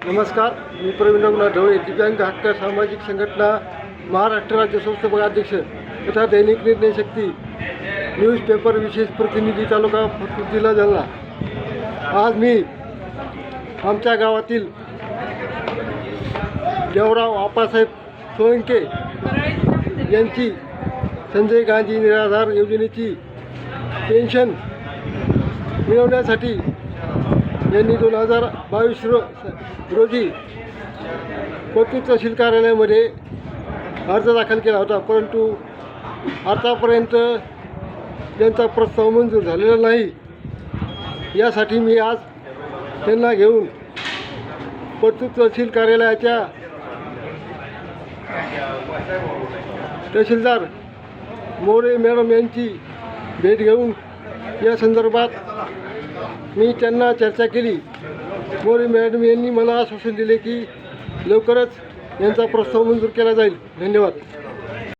नमस्कार, मी प्रवीण रघुनाथ ढवळे, दिव्यांग हक्क सामाजिक संघटना महाराष्ट्र राज्य संस्थापक अध्यक्ष तथा दैनिक निर्णय शक्ती न्यूजपेपर विशेष प्रतिनिधी तालुका फलटण जिल्हा जालना। आज मी आमच्या गावातील देवराव आप्पासाहेब सोळंके यांची संजय गांधी निराधार योजनेची पेन्शन मिळवण्यासाठी यांनी 2022 रोजी कोतूर तहसील कार्यालयामध्ये अर्ज दाखल केला होता, परंतु आतापर्यंत त्यांचा प्रस्ताव मंजूर झालेला नाही। यासाठी मी आज त्यांना घेऊन कोतूर तहसील कार्यालयाच्या तहसीलदार मोरे मॅडम यांची भेट घेऊन या संदर्भात मी त्यांना चर्चा केली। मोरे मॅडम यांनी मला आश्वासन दिले की लवकरच यांचा प्रस्ताव मंजूर केला जाईल। धन्यवाद।